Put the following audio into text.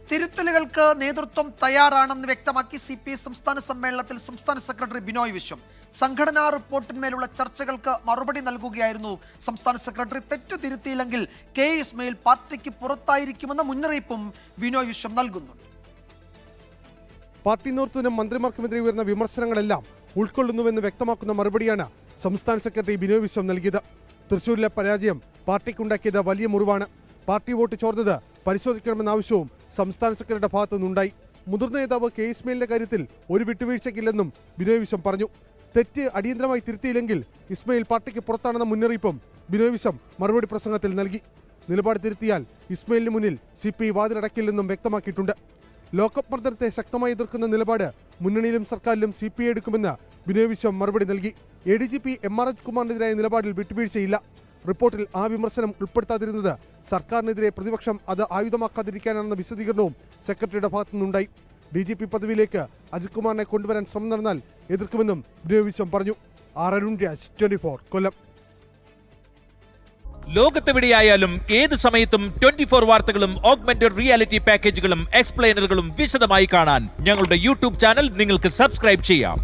തിരുത്തലുകൾക്ക് നേതൃത്വം തയ്യാറാണെന്ന് വ്യക്തമാക്കി CPI സംസ്ഥാന സമ്മേളനത്തിൽ സംസ്ഥാന സെക്രട്ടറി ബിനോയ് വിശ്വം. സംഘടനാ റിപ്പോർട്ടിന്മേലുള്ള ചർച്ചകൾക്ക് മറുപടി നൽകുകയായിരുന്നു സംസ്ഥാന സെക്രട്ടറി. തെറ്റു തിരുത്തിയില്ലെങ്കിൽ കെ ഇസ്മയിൽ പാർട്ടിക്ക് പുറത്തായിരിക്കുമെന്ന മുന്നറിയിപ്പും ബിനോയ് വിശ്വം നൽകുന്നുണ്ട്. പാർട്ടി നേതൃത്വത്തിനും മന്ത്രിമാർക്കുമെതിരെ ഉയർന്ന വിമർശനങ്ങളെല്ലാം ഉൾക്കൊള്ളുന്നുവെന്ന് വ്യക്തമാക്കുന്ന മറുപടിയാണ് സംസ്ഥാന സെക്രട്ടറി ബിനോയ് വിശ്വം നൽകിയത്. തൃശൂരിലെ പരാജയം പാർട്ടിക്കുണ്ടാക്കിയത് വലിയ മുറിവാണ്. പാർട്ടി വോട്ട് ചോർന്നത് പരിശോധിക്കണമെന്ന ആവശ്യവും സംസ്ഥാന സെക്രട്ടറിയുടെ ഭാഗത്തു നിന്നുണ്ടായി. മുതിർന്ന നേതാവ് കെ ഇസ്മയിലിന്റെ കാര്യത്തിൽ ഒരു വിട്ടുവീഴ്ചയ്ക്കില്ലെന്നും ബിനോയ് വിശ്വം പറഞ്ഞു. തെറ്റ് അടിയന്തരമായി തിരുത്തിയില്ലെങ്കിൽ ഇസ്മയിൽ പാർട്ടിക്ക് പുറത്താണെന്ന മുന്നറിയിപ്പും ബിനോയ് വിശ്വം മറുപടി പ്രസംഗത്തിൽ നൽകി. നിലപാട് തിരുത്തിയാൽ ഇസ്മയിലിന് മുന്നിൽ CPI വാതിലടക്കില്ലെന്നും വ്യക്തമാക്കിയിട്ടുണ്ട്. ലോക്കപ്പ് മർദ്ദനത്തെ ശക്തമായി എതിർക്കുന്ന നിലപാട് മുന്നണിയിലും സർക്കാരിലും CPI എടുക്കുമെന്ന് ബിനോയ് വിശ്വം മറുപടി നൽകി. ADGP MR കുമാറിനെതിരായ നിലപാടിൽ വിട്ടുവീഴ്ചയില്ല. റിപ്പോർട്ടിൽ ആ വിമർശനം ഉൾപ്പെടുത്താതിരുന്നത് സർക്കാരിനെതിരെ പ്രതിപക്ഷം അത് ആയുധമാക്കാതിരിക്കാനാണെന്ന വിശദീകരണവും സെക്രട്ടറിയുടെ ഭാഗത്തുനിന്നുണ്ടായി. DGP പദവിയിലേക്ക് അജിത് കുമാറിനെ കൊണ്ടുവരാൻ ശ്രമം നടന്നാൽ എതിർക്കുമെന്നും ബിനോയ് വിശ്വം പറഞ്ഞു. അരുൺ രാജ്, 24 കൊല്ലം. ലോകത്തെവിടെയായാലും ഏത് സമയത്തും 24 വാർത്തകളും ഓഗ്മെന്റഡ് റിയാലിറ്റി പാക്കേജുകളും എക്സ്പ്ലെയിനറുകളും വിശദമായി കാണാൻ ഞങ്ങളുടെ YouTube ചാനൽ നിങ്ങൾക്ക് സബ്സ്ക്രൈബ് ചെയ്യാം.